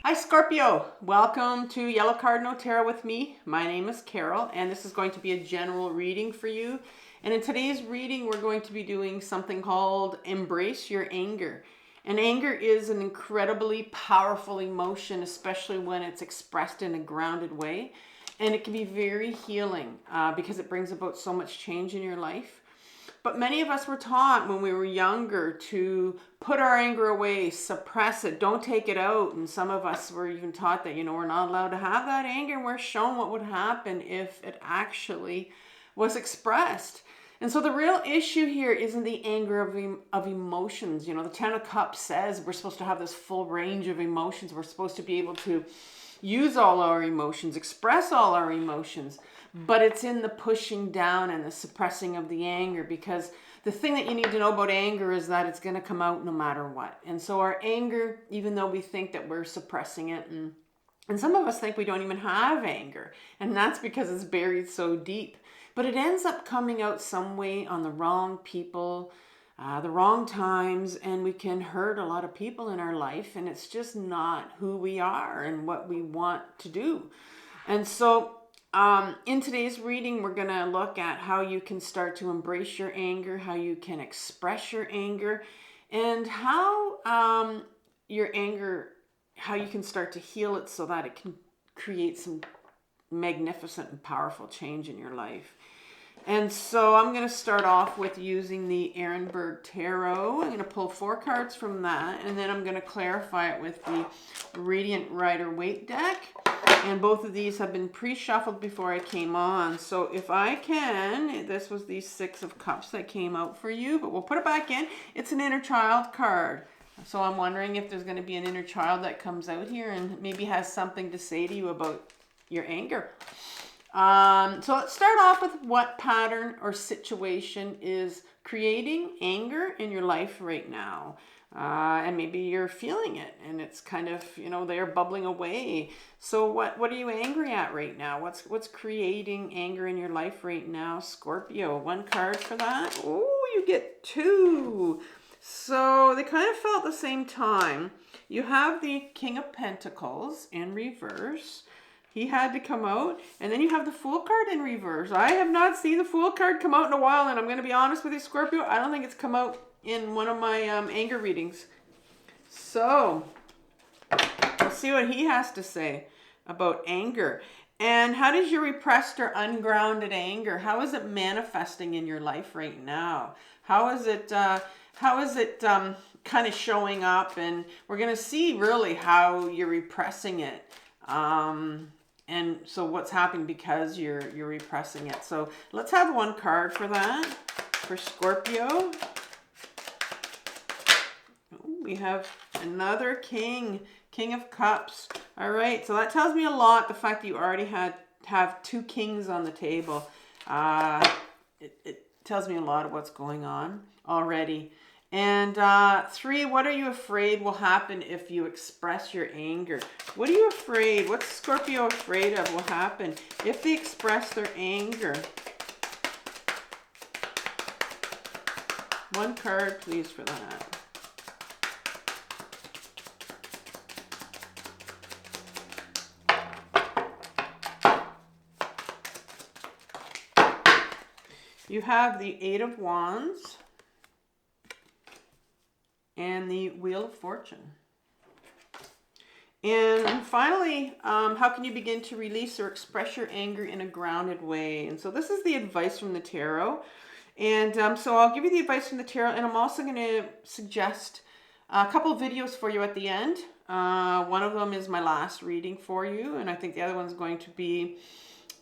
Hi Scorpio, welcome to Yellow Cardinal Tarot with me. My name is Carol and this is going to be a general reading for you. And in today's reading we're going to be doing something called Embrace Your Anger. And anger is an incredibly powerful emotion, especially when it's expressed in a grounded way. And it can be very healing because it brings about so much change in your life. But many of us were taught when we were younger to put our anger away, suppress it, don't take it out. And some of us were even taught that, we're not allowed to have that anger. And we're shown what would happen if it actually was expressed. And so the real issue here isn't the anger of emotions. The Ten of Cups says we're supposed to have this full range of emotions. We're supposed to be able to use all our emotions, express all our emotions. But it's in the pushing down and the suppressing of the anger, because the thing that you need to know about anger is that it's going to come out no matter what. And so our anger, even though we think that we're suppressing it, and some of us think we don't even have anger, and that's because it's buried so deep. But it ends up coming out some way on the wrong people, the wrong times, and we can hurt a lot of people in our life, and it's just not who we are and what we want to do. And so in today's reading, we're going to look at how you can start to embrace your anger, how you can express your anger, and how your anger, how you can start to heal it so that it can create some magnificent and powerful change in your life. And so I'm going to start off with using the Erenberg Tarot. I'm going to pull 4 cards from that, and then I'm going to clarify it with the Radiant Rider-Waite deck. And both of these have been pre-shuffled before I came on. So if I can, this was the 6 of Cups that came out for you, but we'll put it back in. It's an inner child card. So I'm wondering if there's going to be an inner child that comes out here and maybe has something to say to you about your anger. So let's start off with what pattern or situation is creating anger in your life right now. And maybe you're feeling it and it's kind of, they're bubbling away. So what are you angry at right now? What's creating anger in your life right now? Scorpio, 1 card for that. Oh, you get 2. So they kind of fell at the same time. You have the King of Pentacles in reverse. He had to come out. And then you have the Fool card in reverse. I have not seen the Fool card come out in a while. And I'm going to be honest with you, Scorpio, I don't think it's come out in one of my anger readings. So let's see what he has to say about anger. And how does your repressed or ungrounded anger, how is it manifesting in your life right now? How is it kind of showing up? And we're going to see really how you're repressing it. And so what's happening because you're repressing it. So let's have 1 card for that, for Scorpio. Ooh, we have another King of Cups. All right, so that tells me a lot, the fact that you already have 2 kings on the table. It tells me a lot of what's going on already. And 3, what are you afraid will happen if you express your anger? What are you afraid? What's Scorpio afraid of will happen if they express their anger? 1 card, please, for that. You have the 8 of Wands and the Wheel of Fortune. And finally, how can you begin to release or express your anger in a grounded way? And so this is the advice from the tarot. And so I'll give you the advice from the tarot, and I'm also going to suggest a couple of videos for you at the end. One of them is my last reading for you, and I think the other one's going to be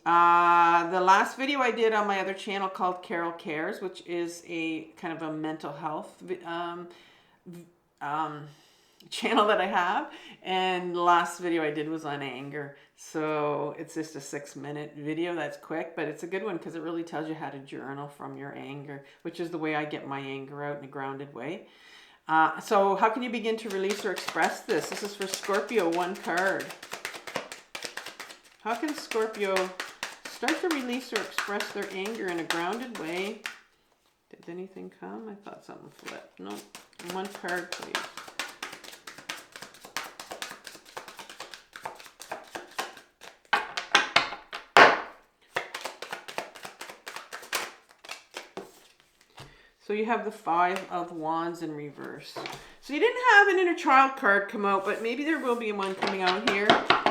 the last video I did on my other channel called Carol Cares, which is a kind of a mental health channel that I have, and the last video I did was on anger. So it's just a 6-minute video that's quick, but it's a good one because it really tells you how to journal from your anger, which is the way I get my anger out in a grounded way. So how can you begin to release or express this? This is for Scorpio, 1 card. How can Scorpio start to release or express their anger in a grounded way? Did anything come? I thought something flipped. No. 1 card, please. So you have the 5 of Wands in reverse. So you didn't have an inner child card come out, but maybe there will be one coming out here.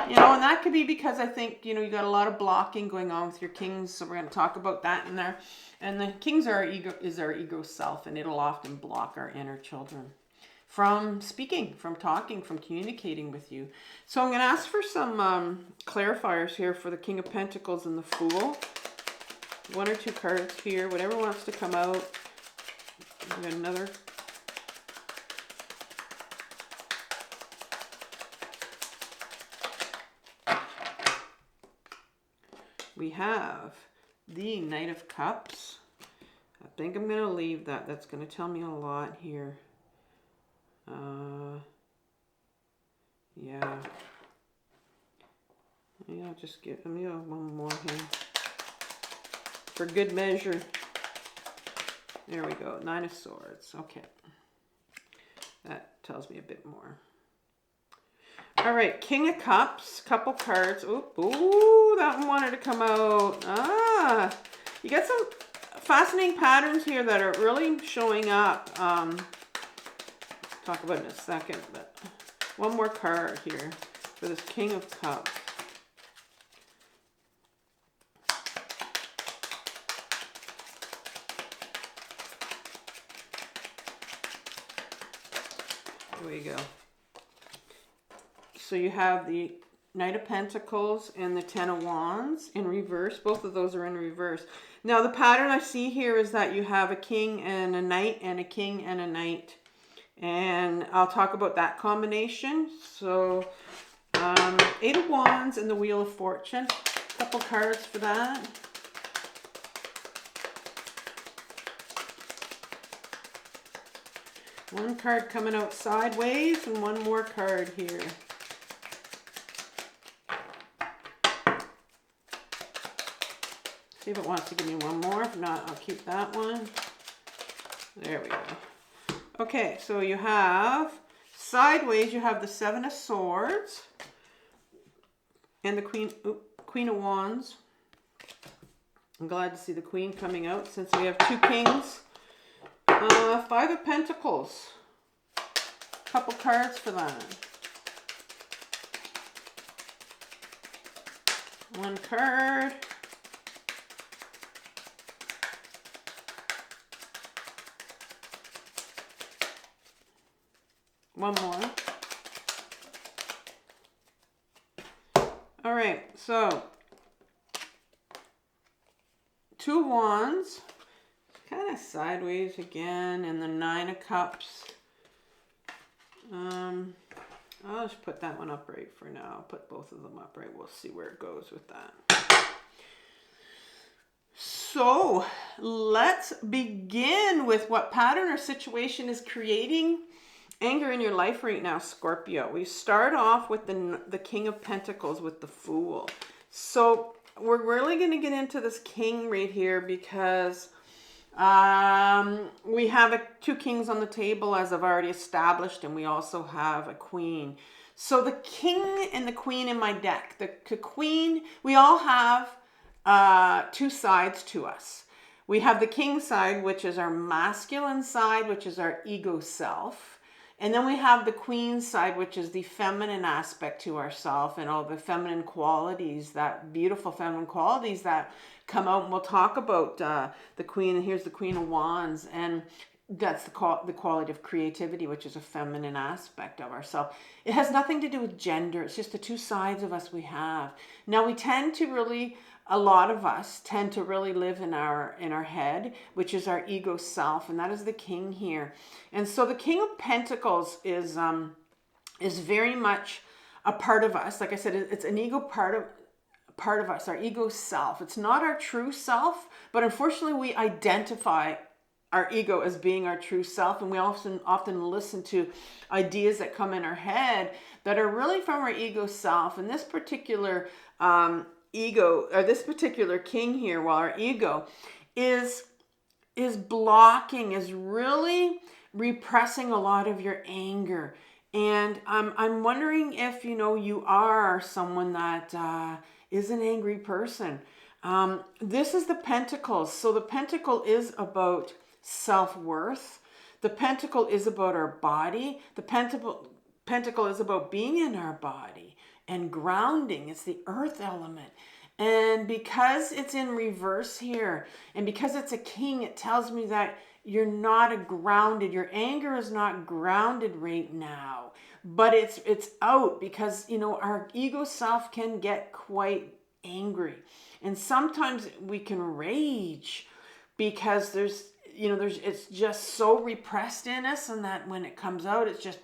You know, and that could be because I think, you know, you got a lot of blocking going on with your kings. So we're going to talk about that in there. And the kings are our ego self, and it'll often block our inner children from speaking, from talking, from communicating with you. So I'm going to ask for some clarifiers here for the King of Pentacles and the Fool. 1 or 2 cards here, whatever wants to come out. We got another. We have the Knight of Cups. I think I'm going to leave that. That's going to tell me a lot here. Yeah. Yeah, I'll just give me one more here. For good measure. There we go. 9 of Swords. Okay. That tells me a bit more. All right. King of Cups. Couple cards. Ooh, that one wanted to come out. Ah. You got some fascinating patterns here that are really showing up. Talk about it in a second, but one more card here for this King of Cups. Here we go. So you have the Knight of Pentacles and the 10 of Wands in reverse. Both of those are in reverse. Now the pattern I see here is that you have a king and a knight and a king and a knight. And I'll talk about that combination. So 8 of Wands and the Wheel of Fortune. A couple cards for that. One card coming out sideways and one more card here. See if it wants to give me one more. If not, I'll keep that one. There we go. Okay, so you have sideways, you have the 7 of Swords and the Queen of Wands. I'm glad to see the Queen coming out since we have 2 kings. 5 of Pentacles. Couple cards for that. One card. One more. All right, so 2 Wands, kind of sideways again, and the 9 of Cups. I'll just put that one upright for now. I'll put both of them upright. We'll see where it goes with that. So let's begin with what pattern or situation is creating anger in your life right now, Scorpio. We start off with the King of Pentacles with the Fool. So we're really going to get into this king right here because we have 2 kings on the table, as I've already established, and we also have a queen. So the king and the queen in my deck, the queen, we all have 2 sides to us. We have the king side, which is our masculine side, which is our ego self. And then we have the queen side, which is the feminine aspect to ourself and all the feminine qualities, that beautiful feminine qualities that come out. And we'll talk about the queen. And here's the Queen of Wands. And that's the quality of creativity, which is a feminine aspect of ourselves. It has nothing to do with gender. It's just the 2 sides of us we have. Now we tend to really, a lot of us tend to really live in our head, which is our ego self, and that is the king here. And so the King of Pentacles is very much a part of us. Like I said, it's an ego part of us, our ego self. It's not our true self, but unfortunately we identify our ego as being our true self, and we often listen to ideas that come in our head that are really from our ego self. And this particular ego, or this particular king here, while our ego is blocking, is really repressing a lot of your anger. And I'm wondering if you are someone that is an angry person. This is the Pentacles. So the Pentacle is about self-worth. The pentacle is about our body. The pentacle is about being in our body and grounding. It's the earth element. And because it's in reverse here, and because it's a king, it tells me that you're not grounded. Your anger is not grounded right now, but it's out because, you know, our ego self can get quite angry. And sometimes we can rage because it's just so repressed in us, and that when it comes out, it just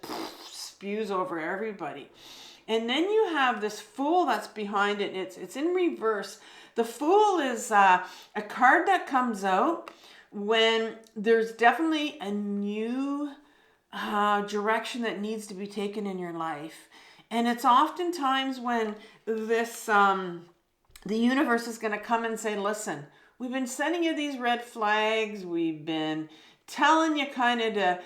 spews over everybody. And then you have this Fool that's behind it. It's in reverse. The Fool is a card that comes out when there's definitely a new direction that needs to be taken in your life. And it's oftentimes when this the universe is going to come and say, listen, we've been sending you these red flags. We've been telling you kind of to,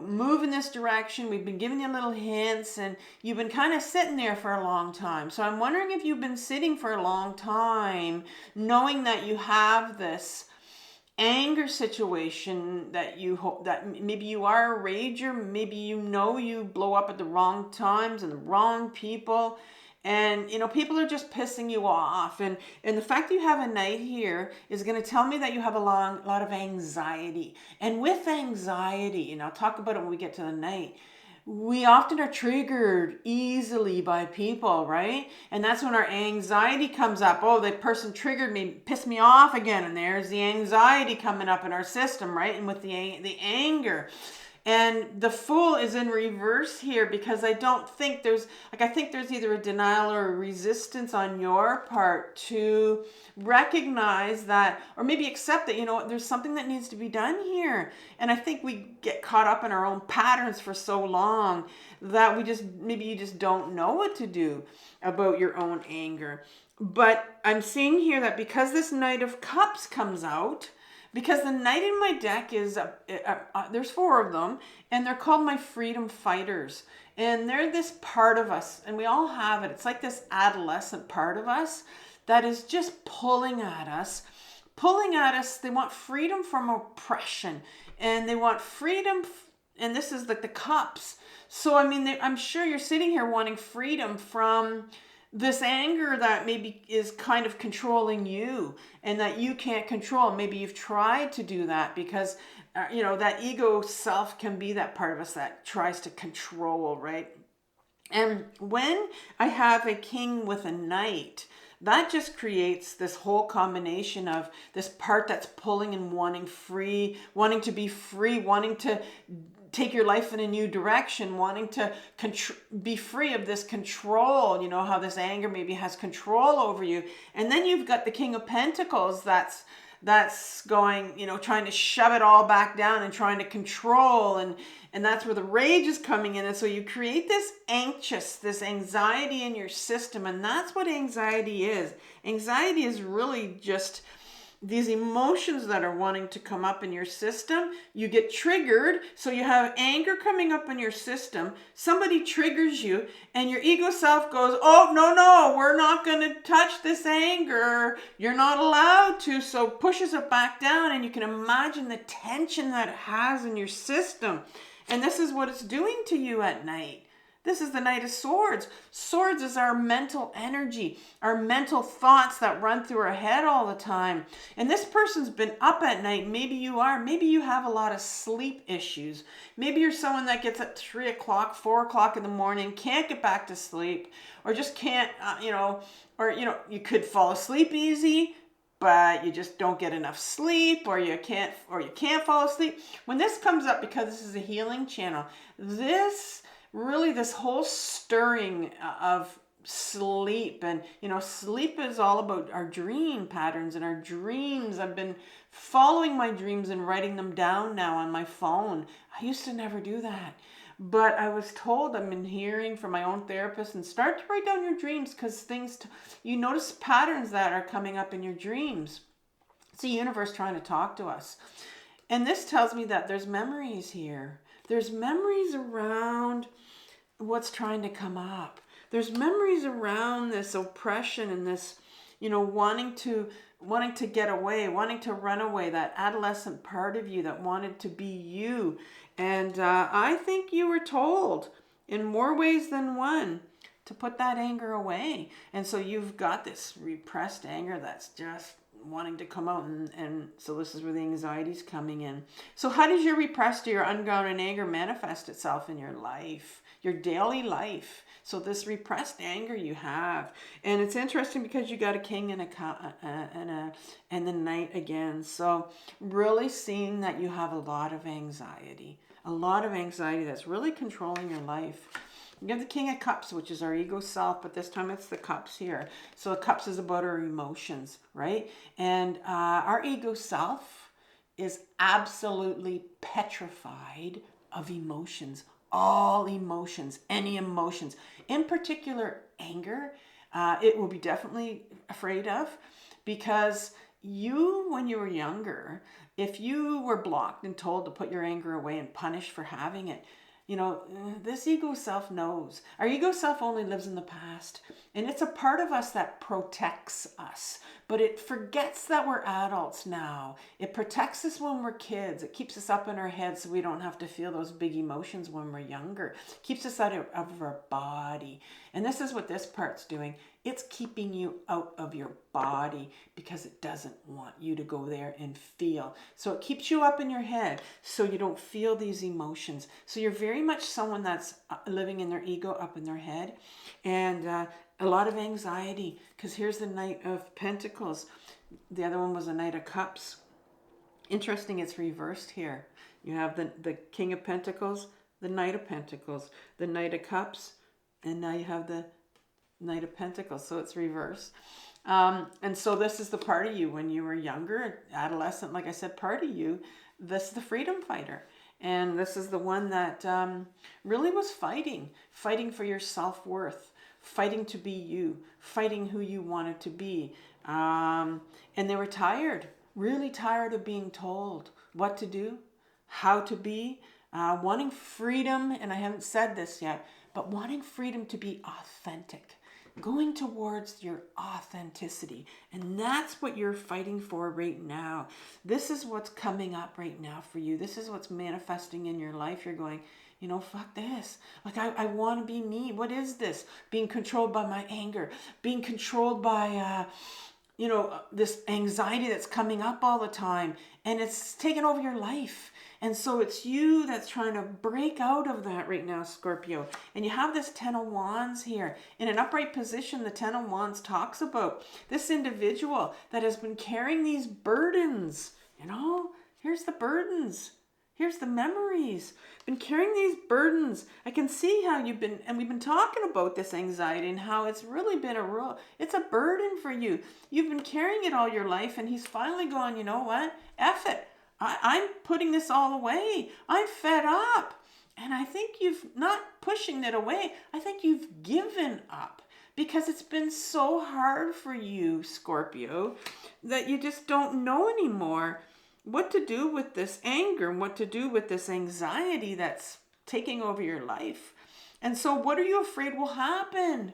move in this direction. We've been giving you little hints, and you've been kind of sitting there for a long time. So I'm wondering if you've been sitting for a long time knowing that you have this anger situation, that you hope that maybe you are a rager, maybe you blow up at the wrong times and the wrong people. And, people are just pissing you off. And the fact that you have a knight here is going to tell me that you have a lot of anxiety. And with anxiety, and I'll talk about it when we get to the knight, we often are triggered easily by people, right? And that's when our anxiety comes up. Oh, that person triggered me, pissed me off again. And there's the anxiety coming up in our system, right? And with the anger. And the Fool is in reverse here because I think there's either a denial or a resistance on your part to recognize that, or maybe accept that, there's something that needs to be done here. And I think we get caught up in our own patterns for so long that maybe you just don't know what to do about your own anger. But I'm seeing here that because this Knight of Cups comes out, because the knight in my deck is, there's 4 of them, and they're called my freedom fighters. And they're this part of us, and we all have it. It's like this adolescent part of us that is just pulling at us. They want freedom from oppression, and they want freedom, and this is like the cups. So, I'm sure you're sitting here wanting freedom from this anger that maybe is kind of controlling you and that you can't control. Maybe you've tried to do that because, that ego self can be that part of us that tries to control, right? And when I have a king with a knight, that just creates this whole combination of this part that's pulling and wanting to be free, wanting to take your life in a new direction, wanting to be free of this control, how this anger maybe has control over you. And then you've got the King of Pentacles that's going, trying to shove it all back down and trying to control. And that's where the rage is coming in. And so you create this anxiety in your system. And that's what anxiety is. Anxiety is really just these emotions that are wanting to come up in your system. You get triggered, so you have anger coming up in your system. Somebody triggers you, and your ego self goes, oh, no, we're not going to touch this anger. You're not allowed to, so pushes it back down, and you can imagine the tension that it has in your system. And this is what it's doing to you at night. This is the Knight of Swords. Swords is our mental energy, our mental thoughts that run through our head all the time. And this person's been up at night. Maybe you are. Maybe you have a lot of sleep issues. Maybe you're someone that gets at 3 o'clock, 4 o'clock in the morning, can't get back to sleep, or just can't, you could fall asleep easy, but you just don't get enough sleep, or you can't fall asleep. When this comes up, because this is a healing channel, this whole stirring of sleep, and sleep is all about our dream patterns and our dreams. I've been following my dreams and writing them down now on my phone. I used to never do that, but I was told, I've been hearing from my own therapist, and start to write down your dreams, because you notice patterns that are coming up in your dreams. It's the universe trying to talk to us. And this tells me that there's memories here. There's memories around what's trying to come up. There's memories around this oppression and this, wanting to wanting to get away, wanting to run away, that adolescent part of you that wanted to be you. And I think you were told in more ways than one to put that anger away. And so you've got this repressed anger that's just wanting to come out, and so this is where the anxiety's coming in. So how does your repressed or your ungrounded anger manifest itself in your life, your daily life? So this repressed anger you have, and it's interesting because you got a king and and the knight again. So really seeing that you have a lot of anxiety that's really controlling your life. You have the King of Cups, which is our ego self, but this time it's the cups here. So the cups is about our emotions, right? And our ego self is absolutely petrified of emotions, all emotions, any emotions. In particular, anger, it will be definitely afraid of, because you, when you were younger, if you were blocked and told to put your anger away and punished for having it, you know, this ego self knows. Our ego self only lives in the past, and it's a part of us that protects us, but it forgets that we're adults now. It protects us when we're kids. It keeps us up in our heads so we don't have to feel those big emotions when we're younger. It keeps us out of our body. And this is what this part's doing. It's keeping you out of your body because it doesn't want you to go there and feel. So it keeps you up in your head so you don't feel these emotions. So you're very much someone that's living in their ego, up in their head, and a lot of anxiety, because here's the Knight of Pentacles. The other one was a Knight of Cups. Interesting, it's reversed here. You have the King of Pentacles, the Knight of Pentacles, the Knight of Cups, and now you have the Knight of Pentacles, so it's reversed. And so this is the part of you when you were younger, adolescent, like I said, part of you. This is the freedom fighter. And this is the one that really was fighting for your self-worth, fighting to be you, fighting who you wanted to be. And they were tired, really tired of being told what to do, how to be, wanting freedom. And I haven't said this yet, but wanting freedom to be authentic, going towards your authenticity. And that's what you're fighting for right now. This is what's coming up right now for you. This is what's manifesting in your life. You're going, you know, fuck this. Like, I want to be me. What is this? Being controlled by my anger, being controlled by, you know, this anxiety that's coming up all the time, and it's taken over your life. And so it's you that's trying to break out of that right now, Scorpio. And you have this Ten of Wands here. In an upright position, the Ten of Wands talks about this individual that has been carrying these burdens. You know, here's the burdens. Here's the memories. Been carrying these burdens. I can see how you've been, and we've been talking about this anxiety and how it's really been it's a burden for you. You've been carrying it all your life, and he's finally gone, you know what? F it. I'm putting this all away. I'm fed up. And I think you've not pushing it away. I think you've given up because it's been so hard for you, Scorpio, that you just don't know anymore what to do with this anger and what to do with this anxiety that's taking over your life. And so what are you afraid will happen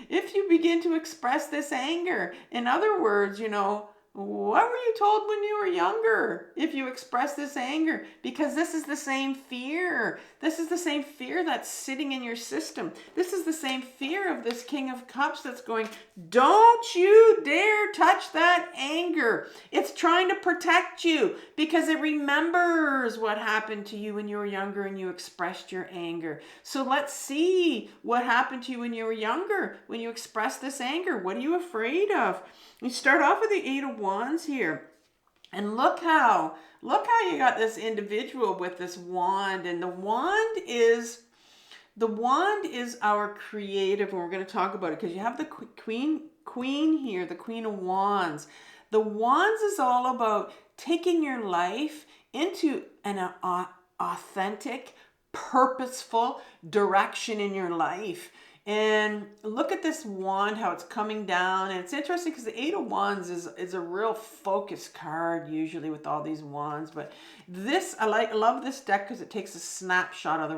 if you begin to express this anger? In other words, you know, what were you told when you were younger if you express this anger? Because this is the same fear. This is the same fear that's sitting in your system. This is the same fear of this King of Cups that's going, don't you dare touch that anger. It's trying to protect you because it remembers what happened to you when you were younger and you expressed your anger. So let's see what happened to you when you were younger, when you expressed this anger. What are you afraid of? You start off with the Eight of Wands here. And look how you got this individual with this wand. And the wand is our creative, and we're going to talk about it because you have the queen here, the Queen of Wands. The wands is all about taking your life into an authentic, purposeful direction in your life. And look at this wand, how it's coming down. And it's interesting because the Eight of Wands is a real focus card usually with all these wands. But this, I love this deck because it takes a snapshot of the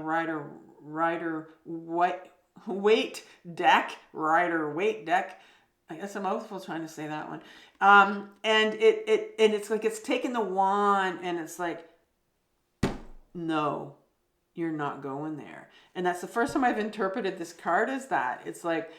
Rider-Waite deck. I guess a mouthful trying to say that one. And it's like it's taken the wand and it's like, no, you're not going there. And that's the first time I've interpreted this card as that. It's like,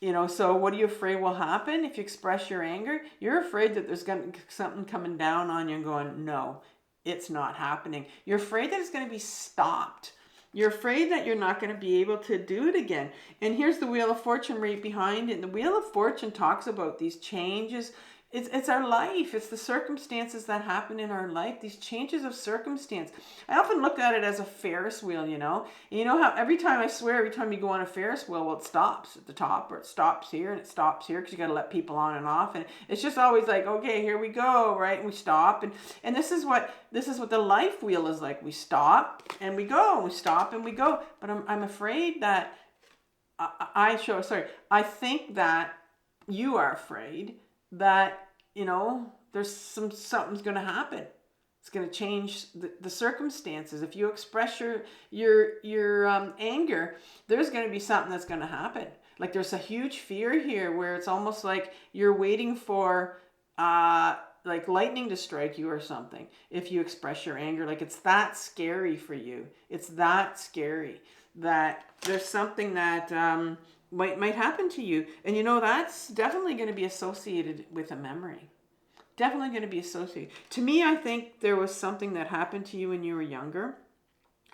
so what are you afraid will happen if you express your anger? You're afraid that there's going to be something coming down on you and going, no, it's not happening. You're afraid that it's going to be stopped. You're afraid that you're not going to be able to do it again. And here's the Wheel of Fortune right behind it. And the Wheel of Fortune talks about these changes. It's our life. It's the circumstances that happen in our life. These changes of circumstance. I often look at it as a Ferris wheel, And you know how every time every time you go on a Ferris wheel, well, it stops at the top or it stops here and it stops here because you got to let people on and off. And it's just always like, okay, here we go, right? And we stop. And this is what the life wheel is like. We stop and we go, and we stop and we go. But I'm afraid that I think that you are afraid that, there's something's going to happen. It's going to change the circumstances. If you express your anger, there's going to be something that's going to happen. Like there's a huge fear here where it's almost like you're waiting for like lightning to strike you or something. If you express your anger, like it's that scary for you. It's that scary that there's something that might happen to you. And that's definitely going to be associated with a memory. Definitely going to be associated. To me, I think there was something that happened to you when you were younger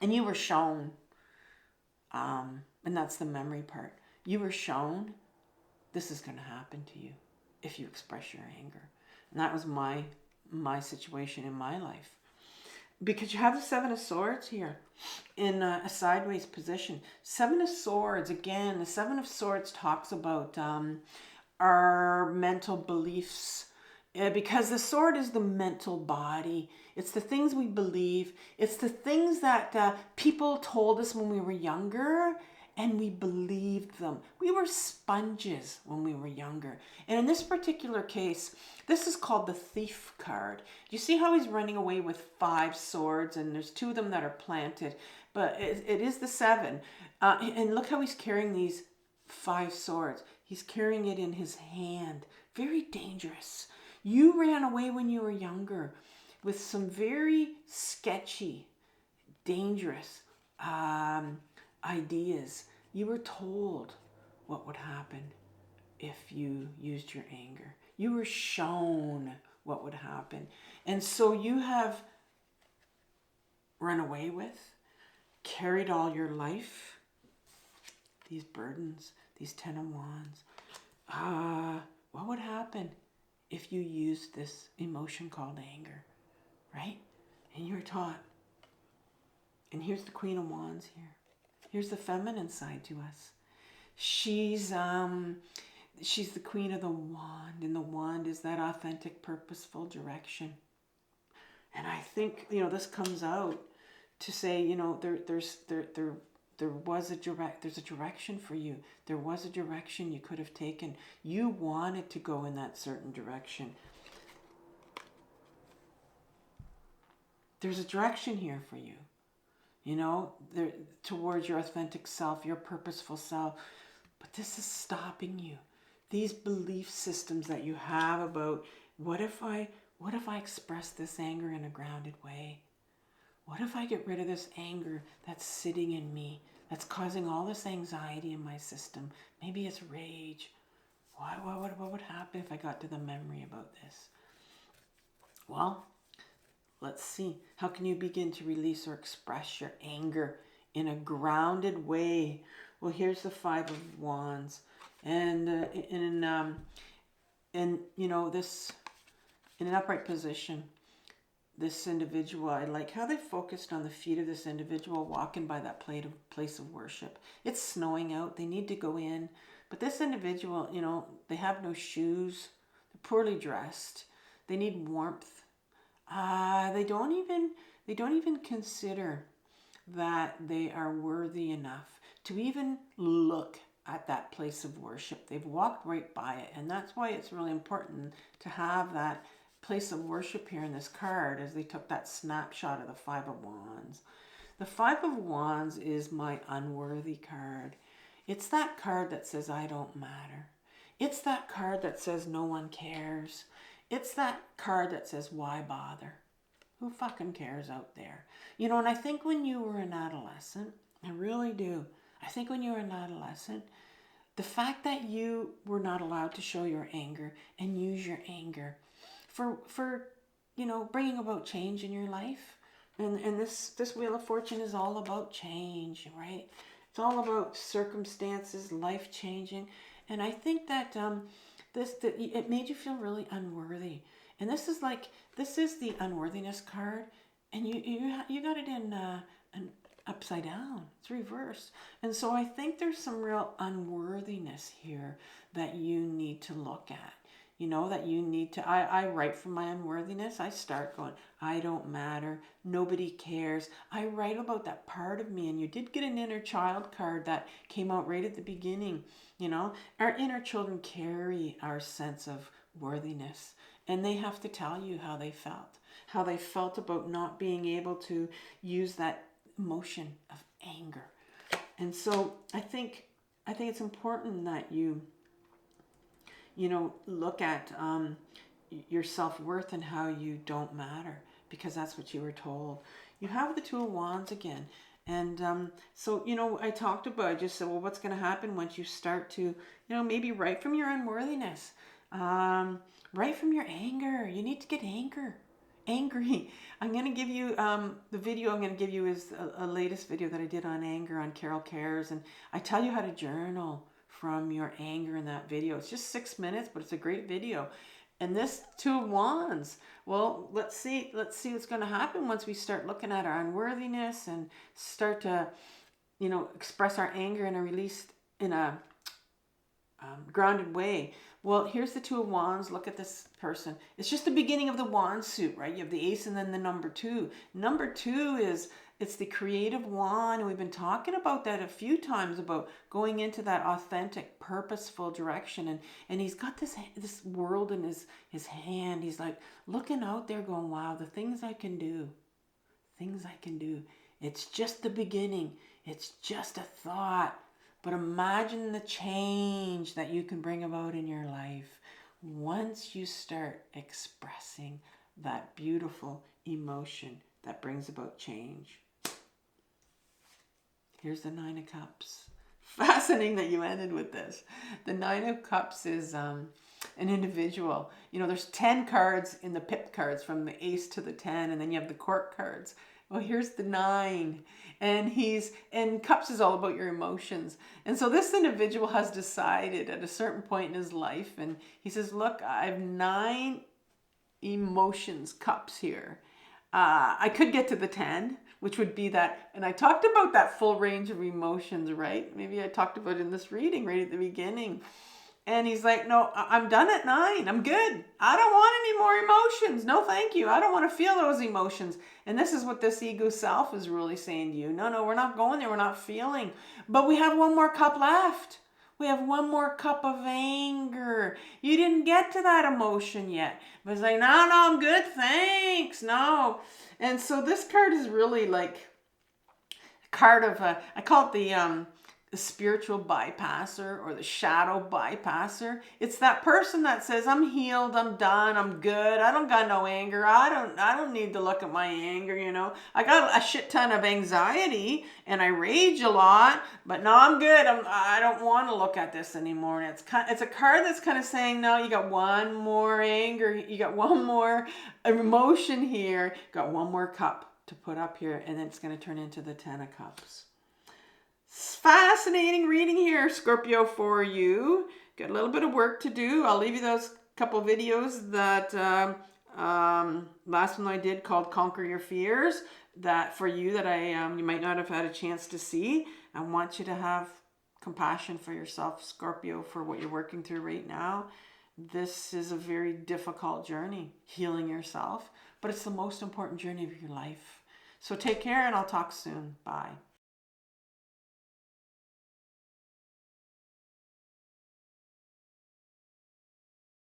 and you were shown, and that's the memory part. You were shown this is going to happen to you if you express your anger. And that was my situation in my life. Because you have the Seven of Swords here in a sideways position. Seven of Swords, again, the Seven of Swords talks about our mental beliefs. Because the sword is the mental body. It's the things we believe. It's the things that people told us when we were younger, and we believed them. We were sponges when we were younger. And in this particular case, this is called the Thief card. You see how he's running away with 5 swords, and there's 2 of them that are planted, but it is the 7. And look how he's carrying these 5 swords. He's carrying it in his hand. Very dangerous. You ran away when you were younger with some very sketchy, dangerous ideas. You were told what would happen if you used your anger. You were shown what would happen. And so you have run away with, carried all your life, these burdens, these 10 of Wands. What would happen if you used this emotion called anger, right? And you're taught. And here's the Queen of Wands here. Here's the feminine side to us. She's the Queen of the Wand, and the Wand is that authentic, purposeful direction. And I think, this comes out to say, there's a direction for you. There was a direction you could have taken. You wanted to go in that certain direction. There's a direction here for you. Towards your authentic self, your purposeful self. But this is stopping you. These belief systems that you have about, what if I express this anger in a grounded way? What if I get rid of this anger that's sitting in me, that's causing all this anxiety in my system? Maybe it's rage. What would happen if I got to the memory about this? Well, let's see. How can you begin to release or express your anger in a grounded way? Well, here's the 5 of Wands. And this, in an upright position, this individual, I like how they focused on the feet of this individual walking by that place of worship. It's snowing out. They need to go in. But this individual, they have no shoes. They're poorly dressed. They need warmth. They don't even consider that they are worthy enough to even look at that place of worship. They've walked right by it. And that's why it's really important to have that place of worship here in this card, as they took that snapshot of the 5 of Wands. The 5 of Wands is my unworthy card. It's that card that says I don't matter. It's that card that says no one cares. It's that card that says why bother? Who fucking cares out there? You know, and I think when you were an adolescent, I really do. I think when you were an adolescent, the fact that you were not allowed to show your anger and use your anger for you know, bringing about change in your life. And this Wheel of Fortune is all about change, right? It's all about circumstances, life changing. And I think that it made you feel really unworthy. And this is the unworthiness card, and you got it in upside down. It's reversed. And so I think there's some real unworthiness here that you need to look at. You know, that you need to, I write from my unworthiness. I start going, I don't matter. Nobody cares. I write about that part of me. And you did get an inner child card that came out right at the beginning. You know, our inner children carry our sense of worthiness. And they have to tell you how they felt about not being able to use that emotion of anger. And so I think it's important that you know, look at your self-worth and how you don't matter, because that's what you were told. You have the Two of Wands again. And so, you know, I just said, well, what's going to happen once you start to, you know, maybe write from your unworthiness, write from your anger. You need to get angry. I'm going to give you, the video I'm going to give you is a latest video that I did on anger on Carol Cares. And I tell you how to journal from your anger in that video. It's just 6 minutes, but it's a great video. And this Two of Wands, well, let's see what's going to happen once we start looking at our unworthiness and start to, you know, express our anger in a grounded way. Well, here's the Two of Wands. Look at this person. It's just the beginning of the wand suit, right? You have the Ace and then the number 2. Number 2 it's the creative wand. And we've been talking about that a few times, about going into that authentic, purposeful direction. And he's got this world in his hand. He's like looking out there going, wow, the things I can do. It's just the beginning. It's just a thought. But imagine the change that you can bring about in your life once you start expressing that beautiful emotion that brings about change. Here's the Nine of Cups. Fascinating that you ended with this. The Nine of Cups is an individual. You know, there's 10 cards in the pip cards from the Ace to the 10, and then you have the court cards. Well, here's the 9. And Cups is all about your emotions. And so this individual has decided at a certain point in his life, and he says, look, I have 9 emotions cups here. I could get to the 10, which would be that, and I talked about that full range of emotions, right? Maybe I talked about it in this reading right at the beginning. And he's like, no, I'm done at 9. I'm good. I don't want any more emotions. No, thank you. I don't want to feel those emotions. And this is what this ego self is really saying to you. No, we're not going there. We're not feeling. But we have one more cup left. We have one more cup of anger. You didn't get to that emotion yet. But it's like, no, I'm good. Thanks. No. And so this card is really like a card of, I call it the spiritual bypasser or the shadow bypasser. It's that person that says, I'm healed, I'm done, I'm good, I don't got no anger, I don't need to look at my anger, you know. I got a shit ton of anxiety and I rage a lot, but no, I'm good. I don't want to look at this anymore. And it's a card that's kind of saying, no, you got one more anger, you got one more emotion here, got one more cup to put up here, and then it's going to turn into the 10 of Cups. Fascinating reading here, Scorpio, for you. Got a little bit of work to do. I'll leave you those couple videos that last one I did called Conquer Your Fears, that for you that you might not have had a chance to see. I want you to have compassion for yourself, Scorpio, for what you're working through right now. This is a very difficult journey, healing yourself, but it's the most important journey of your life. So take care, and I'll talk soon. Bye.